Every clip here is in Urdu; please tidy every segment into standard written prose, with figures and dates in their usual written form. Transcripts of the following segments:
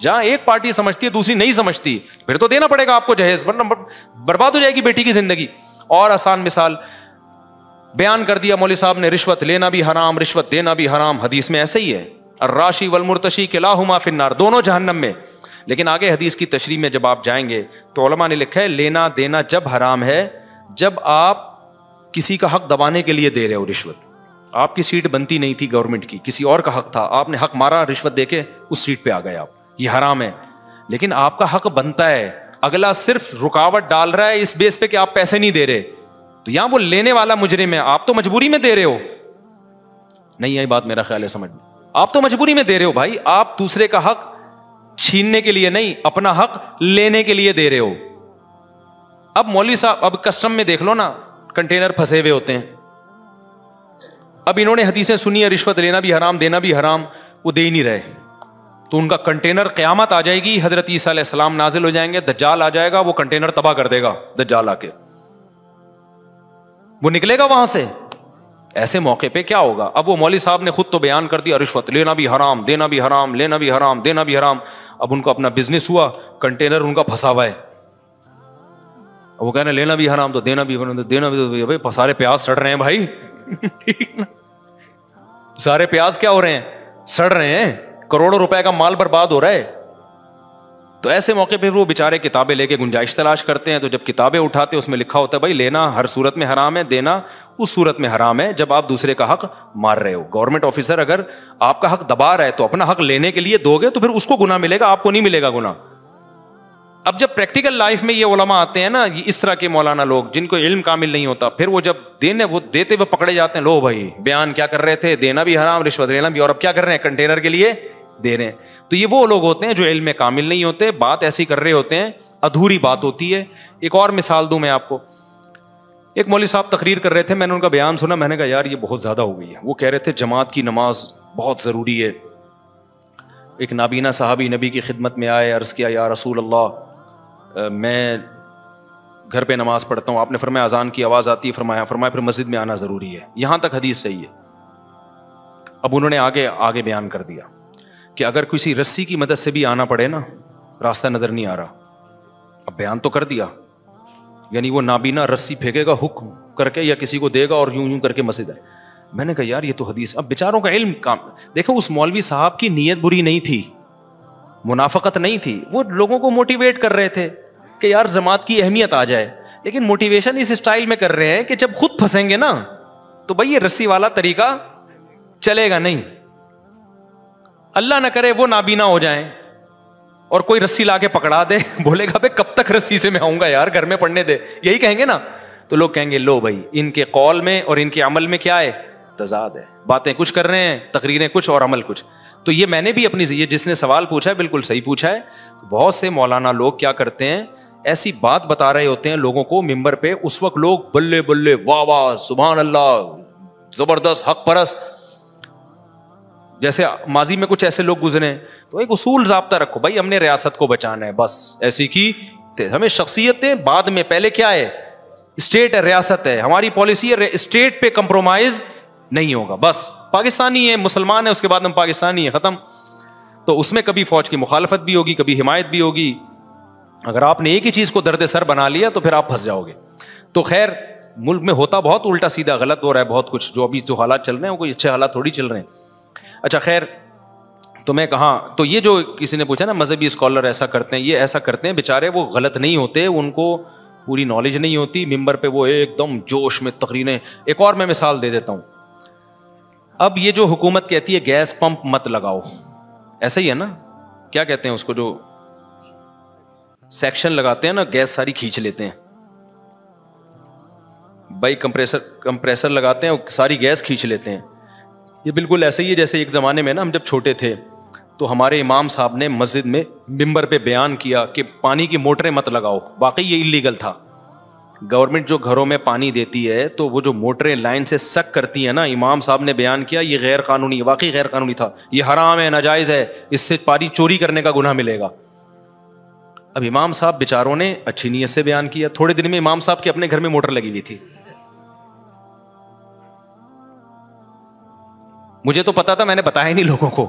جہاں ایک پارٹی سمجھتی ہے دوسری نہیں سمجھتی, پھر تو دینا پڑے گا آپ کو جہیز, ورنہ برباد ہو جائے گی بیٹی کی زندگی. اور آسان مثال بیان کر دیا مولوی صاحب نے, رشوت لینا بھی حرام, رشوت دینا بھی حرام. حدیث میں ایسے ہی ہے, الراشی والمرتشی کلاہما فی النار, دونوں جہنم میں. لیکن آگے حدیث کی تشریح میں جب آپ جائیں گے تو علماء نے لکھا ہے لینا دینا جب حرام ہے جب آپ کسی کا حق دبانے کے لیے دے رہے ہو رشوت. آپ کی سیٹ بنتی نہیں تھی گورنمنٹ کی, کسی اور کا حق تھا, آپ نے حق مارا, رشوت دے کے اس سیٹ پہ آ گئے آپ, یہ حرام ہے. لیکن آپ کا حق بنتا ہے, اگلا صرف رکاوٹ ڈال رہا ہے اس بیس پہ کہ آپ پیسے نہیں دے رہے, تو یہاں وہ لینے والا مجرم ہے, آپ تو مجبوری میں دے رہے ہو. نہیں آئی بات میرا خیال ہے سمجھ میں, آپ تو مجبوری میں دے رہے ہو بھائی, آپ دوسرے کا حق چھیننے کے لیے نہیں, اپنا حق لینے کے لیے دے رہے ہو. اب مولوی صاحب, اب کسٹم میں دیکھ لو نا, کنٹینر پھنسے ہوئے ہوتے ہیں. اب انہوں نے حدیثیں سنی ہے رشوت لینا بھی حرام دینا بھی حرام, وہ دے ہی نہیں رہے, تو ان کا کنٹینر قیامت آ جائے گی, حضرت عیسیٰ علیہ السلام نازل ہو جائیں گے, دجال آ جائے گا, وہ کنٹینر تباہ کر دے گا دجال آ کے, وہ نکلے گا وہاں سے. ایسے موقع پہ کیا ہوگا؟ اب وہ مولوی صاحب نے خود تو بیان کر دیا رشوت لینا بھی حرام دینا بھی حرام, لینا بھی حرام دینا بھی حرام. اب ان کو اپنا بزنس ہوا, کنٹینر ان کا پھنسا ہوا ہے, وہ کہنا لینا بھی حرام تو دینا بھی حرام, دینا بھی, سارے پیاز سڑ رہے ہیں بھائی. سارے پیاز کیا ہو رہے ہیں, سڑ رہے ہیں, کروڑوں روپے کا مال برباد ہو رہا ہے. تو ایسے موقع پہ وہ بےچارے کتابیں لے کے گنجائش تلاش کرتے ہیں, تو جب کتابیں اٹھاتے اس میں لکھا ہوتا ہے بھائی لینا ہر صورت میں حرام ہے, دینا اس صورت میں حرام ہے جب آپ دوسرے کا حق مار رہے ہو. گورنمنٹ آفیسر اگر آپ کا حق دبا رہا ہے تو اپنا حق لینے کے لیے دو گے تو پھر اس کو گناہ ملے گا, آپ کو نہیں ملے گا گناہ. اب جب پریکٹیکل لائف میں یہ علماء آتے ہیں نا, اس طرح کے مولانا لوگ جن کو علم کامل نہیں ہوتا, پھر وہ جب وہ دیتے ہوئے پکڑے جاتے ہیں, لو بھائی بیان کیا کر رہے تھے, دینا بھی حرام رشوت لینا بھی, اور اب کیا کر رہے ہیں, کنٹینر کے لیے دے رہے ہیں. تو یہ وہ لوگ ہوتے ہیں جو علم میں کامل نہیں ہوتے, بات ایسی کر رہے ہوتے ہیں, ادھوری بات ہوتی ہے. ایک اور مثال دوں میں آپ کو, ایک مولوی صاحب تقریر کر رہے تھے, میں نے ان کا بیان سنا, میں نے کہا یار یہ بہت زیادہ ہو گئی ہے. وہ کہہ رہے تھے جماعت کی نماز بہت ضروری ہے. ایک نابینا صحابی نبی کی خدمت میں آئے, عرض کیا یا رسول اللہ میں گھر پہ نماز پڑھتا ہوں, آپ نے فرمایا اذان کی آواز آتی ہے, فرمایا پھر مسجد میں آنا ضروری ہے. یہاں تک حدیث صحیح ہے. اب انہوں نے آگے بیان کر دیا کہ اگر کسی رسی کی مدد سے بھی آنا پڑے نا, راستہ نظر نہیں آ رہا, اب بیان تو کر دیا, یعنی وہ نابینا رسی پھینکے گا حکم کر کے یا کسی کو دے گا اور یوں کر کے مسجد ہے. میں نے کہا یار یہ تو حدیث. اب بیچاروں کا علم کام دیکھو, اس مولوی صاحب کی نیت بری نہیں تھی, منافقت نہیں تھی, وہ لوگوں کو موٹیویٹ کر رہے تھے کہ یار جماعت کی اہمیت آ جائے. لیکن موٹیویشن اس اسٹائل میں کر رہے ہیں کہ جب خود پھنسیں گے نا تو بھائی یہ رسی والا طریقہ چلے گا نہیں. اللہ نہ کرے وہ نابینا ہو جائیں اور کوئی رسی لا کے پکڑا دے, بولے گا بھائی کب تک رسی سے میں آؤں گا یار, گھر میں پڑھنے دے, یہی کہیں گے نا. تو لوگ کہیں گے لو بھائی ان کے قول میں اور ان کے عمل میں کیا ہے, تضاد ہے, باتیں کچھ کر رہے ہیں, تقریریں کچھ اور عمل کچھ. تو یہ میں نے بھی اپنی, یہ جس نے سوال پوچھا ہے بالکل صحیح پوچھا ہے. بہت سے مولانا لوگ کیا کرتے ہیں, ایسی بات بتا رہے ہوتے ہیں لوگوں کو ممبر پہ, اس وقت لوگ بلے بلے واہ واہ سبحان اللہ زبردست حق پرست, جیسے ماضی میں کچھ ایسے لوگ گزرے. تو ایک اصول ضابطہ رکھو بھائی, ہم نے ریاست کو بچانا ہے بس, ایسی کی ہمیں شخصیتیں بعد میں, پہلے کیا ہے اسٹیٹ ہے ریاست ہے, ہماری پالیسی ہے اسٹیٹ پہ کمپرومائز نہیں ہوگا, بس پاکستانی ہے مسلمان ہے اس کے بعد ہم پاکستانی ہیں ختم. تو اس میں کبھی فوج کی مخالفت بھی ہوگی, کبھی حمایت بھی ہوگی. اگر آپ نے ایک ہی چیز کو درد سر بنا لیا تو پھر آپ پھنس جاؤ گے. تو خیر ملک میں ہوتا بہت الٹا سیدھا غلط ہو رہا ہے بہت کچھ, جو ابھی جو حالات چل رہے ہیں وہ کوئی اچھے حالات تھوڑی چل رہے ہیں. اچھا خیر, تو میں کہاں, تو یہ جو کسی نے پوچھا نا مذہبی اسکالر ایسا کرتے ہیں, یہ ایسا کرتے ہیں بیچارے, وہ غلط نہیں ہوتے, ان کو پوری نالج نہیں ہوتی, ممبر پہ وہ ایک دم جوش میں تقریریں. ایک اور میں مثال دے دیتا ہوں. اب یہ جو حکومت کہتی ہے گیس پمپ مت لگاؤ, ایسا ہی ہے نا, کیا کہتے ہیں اس کو, جو سیکشن لگاتے ہیں نا, گیس ساری کھینچ لیتے ہیں بھائی, کمپریسر لگاتے ہیں اور ساری گیس کھینچ لیتے ہیں. یہ بالکل ایسا ہی ہے جیسے ایک زمانے میں نا, ہم جب چھوٹے تھے تو ہمارے امام صاحب نے مسجد میں ممبر پہ بیان کیا کہ پانی کی موٹریں مت لگاؤ. واقعی یہ اللیگل تھا. گورنمنٹ جو گھروں میں پانی دیتی ہے تو وہ جو موٹریں لائن سے سک کرتی ہیں نا, امام صاحب نے بیان کیا یہ غیر قانونی, واقعی غیر قانونی تھا, یہ حرام ہے, ناجائز ہے, اس سے پانی چوری کرنے کا گناہ ملے گا. اب امام صاحب بیچاروں نے اچھی نیت سے بیان کیا, تھوڑے دن میں امام صاحب کے اپنے گھر میں موٹر لگی ہوئی تھی. مجھے تو پتا تھا, میں نے بتایا نہیں لوگوں کو,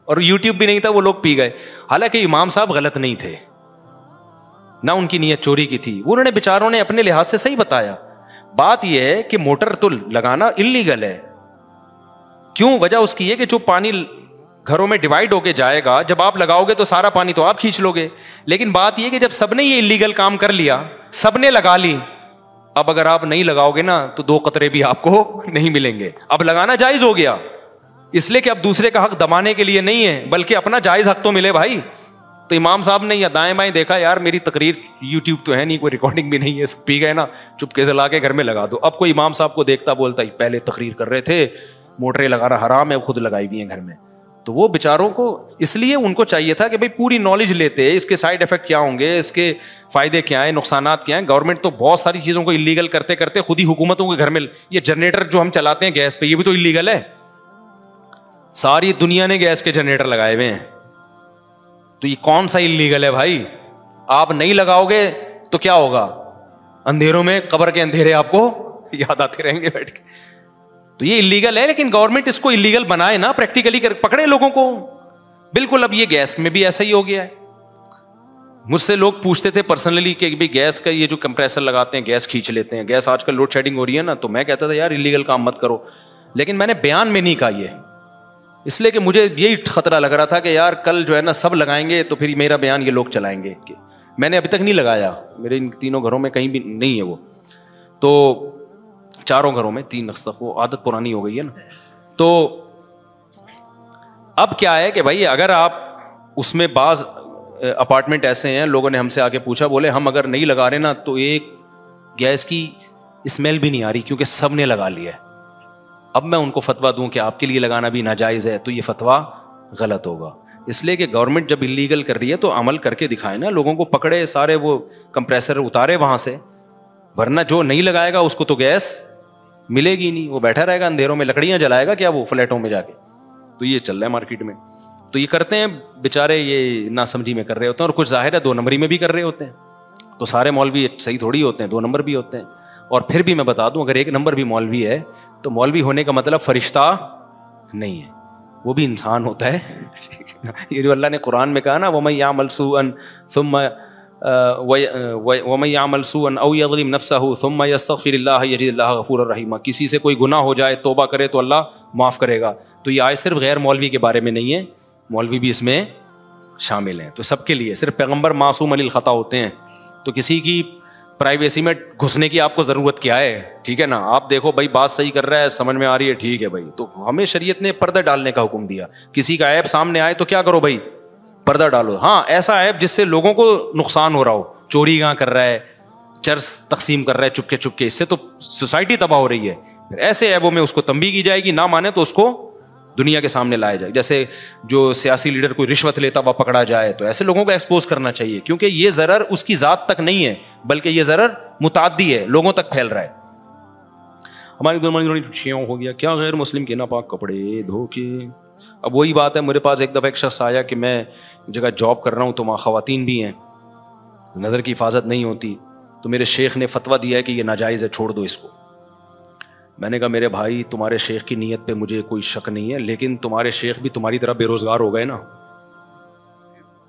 اور یوٹیوب بھی نہیں تھا, وہ لوگ پی گئے. حالانکہ امام صاحب غلط نہیں تھے, نہ ان کی نیت چوری کی تھی, انہوں نے بیچاروں نے اپنے لحاظ سے صحیح بتایا. بات یہ ہے کہ موٹر تو لگانا انلیگل ہے. کیوں؟ وجہ اس کی ہے کہ جو پانی گھروں میں ڈیوائڈ ہو کے جائے گا, جب آپ لگاؤ گے تو سارا پانی تو آپ کھینچ لو گے. لیکن بات یہ کہ جب سب نے یہ انلیگل کام کر لیا, سب نے لگا لی, اب اگر آپ نہیں لگاؤ گے نا تو 2 قطرے بھی آپ کو نہیں ملیں گے. اب لگانا جائز ہو گیا, اس لیے کہ اب دوسرے کا حق دبانے کے لیے نہیں ہے, بلکہ اپنا جائز حق تو ملے بھائی. تو امام صاحب نے یا دائیں بائیں دیکھا, یار میری تقریر یوٹیوب تو ہے نہیں, کوئی ریکارڈنگ بھی نہیں ہے, پی گئے نا, چپکے سے لا کے گھر میں لگا دو. اب کوئی امام صاحب کو دیکھتا بولتا پہلے تقریر کر رہے تھے موٹریں لگانا حرام ہے, خود لگائی ہوئی ہیں گھر میں. تو وہ بیچاروں کو اس لیے ان کو چاہیے تھا کہ بھائی پوری نالج لیتے, اس کے سائڈ افیکٹ کیا ہوں گے, اس کے فائدے کیا ہیں, نقصانات کیا ہیں. گورنمنٹ تو بہت ساری چیزوں کو انلیگل کرتے کرتے خود ہی حکومتوں کے گھر میں, یہ جنریٹر جو ہم چلاتے ہیں گیس پہ, یہ بھی تو انلیگل ہے. ساری دنیا نے گیس کے جنریٹر لگائے ہوئے ہیں, تو یہ کون سا انلیگل ہے بھائی؟ آپ نہیں لگاؤ گے تو کیا ہوگا؟ اندھیروں میں, قبر کے اندھیرے آپ کو یاد آتے رہیں گے بیٹھ کے. تو یہ انلیگل ہے, لیکن گورنمنٹ اس کو انلیگل بنائے نا, پریکٹیکلی پکڑے لوگوں کو. بالکل اب یہ گیس میں بھی ایسا ہی ہو گیا ہے. مجھ سے لوگ پوچھتے تھے پرسنلی کہ بھائی گیس کا یہ جو کمپریسر لگاتے ہیں گیس کھینچ لیتے ہیں, گیس آج کل لوڈ شیڈنگ ہو رہی ہے نا, تو میں کہتا تھا یار انلیگل کام مت کرو. لیکن میں نے بیان میں نہیں کہا یہ, اس لیے کہ مجھے یہی خطرہ لگ رہا تھا کہ یار کل جو ہے نا سب لگائیں گے تو پھر میرا بیان یہ لوگ چلائیں گے. میں نے ابھی تک نہیں لگایا, میرے ان 3 گھروں میں کہیں بھی نہیں ہے وہ, تو 4 گھروں میں 3 تک وہ عادت پرانی ہو گئی ہے نا. تو اب کیا ہے کہ بھائی اگر آپ اس میں, بعض اپارٹمنٹ ایسے ہیں, لوگوں نے ہم سے آ کے پوچھا, بولے ہم اگر نہیں لگا رہے نا تو ایک گیس کی اسمیل بھی نہیں آ رہی کیونکہ سب نے لگا لیا ہے. اب میں ان کو فتویٰ دوں کہ آپ کے لیے لگانا بھی ناجائز ہے, تو یہ فتویٰ غلط ہوگا. اس لیے کہ گورنمنٹ جب انلیگل کر رہی ہے تو عمل کر کے دکھائے نا, لوگوں کو پکڑے, سارے وہ کمپریسر اتارے وہاں سے, ورنہ جو نہیں لگائے گا اس کو تو گیس ملے گی نہیں, وہ بیٹھا رہے گا اندھیروں میں, لکڑیاں جلائے گا کیا وہ فلیٹوں میں جا کے. تو یہ چل رہا ہے مارکیٹ میں. تو یہ کرتے ہیں بیچارے, یہ نا سمجھی میں کر رہے ہوتے ہیں, اور کچھ ظاہر ہے 2 نمبری میں بھی کر رہے ہوتے ہیں. تو سارے مولوی صحیح تھوڑی ہوتے ہیں, 2 نمبر بھی ہوتے ہیں. اور پھر بھی میں بتا دوں, اگر 1 نمبر بھی مولوی ہے تو مولوی ہونے کا مطلب فرشتہ نہیں ہے, وہ بھی انسان ہوتا ہے. یہ جو اللہ نے قرآن میں کہا نا, وَمَن يَعْمَلْ سُوءًا ثُمَّ وَمَن يَعْمَلْ سُوءًا أَوْ يَظْلِمْ نَفْسَهُ ثُمَّ يَسْتَغْفِرِ اللَّهَ يَجِدِ اللَّهَ غَفُورًا رَحِيمًا. کسی سے کوئی گناہ ہو جائے, توبہ کرے تو اللہ معاف کرے گا. تو یہ آیت صرف غیر مولوی کے بارے میں نہیں ہے, مولوی بھی اس میں شامل ہیں. تو سب کے لیے, صرف پیغمبر معصوم علی الخطا ہوتے ہیں. تو کسی کی پرائیویسی میں گھسنے کی آپ کو ضرورت کیا ہے؟ ٹھیک ہے نا, آپ دیکھو بھائی بات صحیح کر رہا ہے, سمجھ میں آ رہی ہے, ٹھیک ہے بھائی. تو ہمیں شریعت نے پردہ ڈالنے کا حکم دیا. کسی کا عیب سامنے آئے تو کیا کرو بھائی, پردہ ڈالو. ہاں ایسا عیب جس سے لوگوں کو نقصان ہو رہا ہو, چوری کہاں کر رہا ہے, چرس تقسیم کر رہا ہے چپکے چپکے, اس سے تو سوسائٹی تباہ ہو رہی ہے. پھر ایسے عیبوں میں اس کو تنبیہ کی جائے گی, نہ مانے تو اس کو دنیا کے سامنے لایا جائے. جیسے جو سیاسی لیڈر کوئی رشوت لیتا ہوا پکڑا جائے تو ایسے لوگوں کو ایکسپوز کرنا چاہیے, کیونکہ یہ ضرر اس کی ذات تک نہیں ہے بلکہ یہ ضرر متعدی ہے, لوگوں تک پھیل رہا ہے. ہماری دونوں شیعوں ہو گیا کیا, غیر مسلم کے ناپاک کپڑے دھو کے. اب وہی بات ہے, میرے پاس ایک دفعہ ایک شخص آیا کہ میں جگہ جاب کر رہا ہوں تو وہاں خواتین بھی ہیں, نظر کی حفاظت نہیں ہوتی, تو میرے شیخ نے فتویٰ دیا ہے کہ یہ ناجائز ہے, چھوڑ دو اس کو. میں نے کہا میرے بھائی تمہارے شیخ کی نیت پہ مجھے کوئی شک نہیں ہے, لیکن تمہارے شیخ بھی تمہاری طرح بے روزگار ہو گئے نا,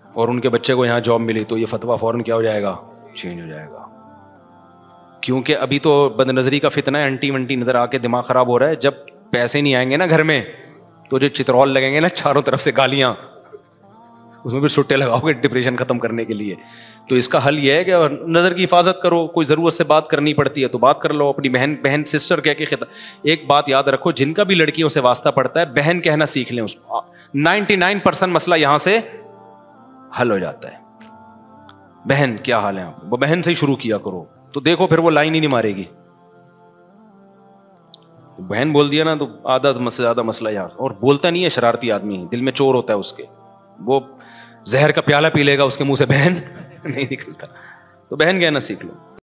اور ان کے بچے کو یہاں جاب ملی تو یہ فتویٰ فوراً کیا ہو جائے گا, چینج ہو جائے گا. کیونکہ ابھی تو بد نظری کا فتنہ ہے, انٹی ونٹی نظر آ کے دماغ خراب ہو رہا ہے. جب پیسے نہیں آئیں گے نا گھر میں تو جو چترول لگیں گے نا چاروں طرف سے گالیاں, اس میں بھی سٹے لگاؤ گے ڈپریشن ختم کرنے کے لیے. تو اس کا حل یہ ہے کہ نظر کی حفاظت کرو, کوئی ضرورت سے بات کرنی پڑتی ہے تو بات کر لو, اپنی بہن سسٹر کہہ کے ایک بات یاد رکھو, جن کا بھی لڑکیوں سے واسطہ پڑتا ہے بہن کہنا سیکھ لیں اس کو, 99% مسئلہ یہاں سے حل ہو جاتا ہے. بہن کیا حال ہے, آپ وہ بہن سے ہی شروع کیا کرو, تو دیکھو پھر وہ لائن ہی نہیں مارے گی. بہن بول دیا نا تو آدھا سے زیادہ مسئلہ یہاں. اور بولتا نہیں ہے, شرارتی آدمی, دل میں چور ہوتا ہے اس کے, وہ زہر کا پیالہ پی لے گا, اس کے منہ سے بہن نہیں نکلتا. تو بہن کہنا سیکھ لو.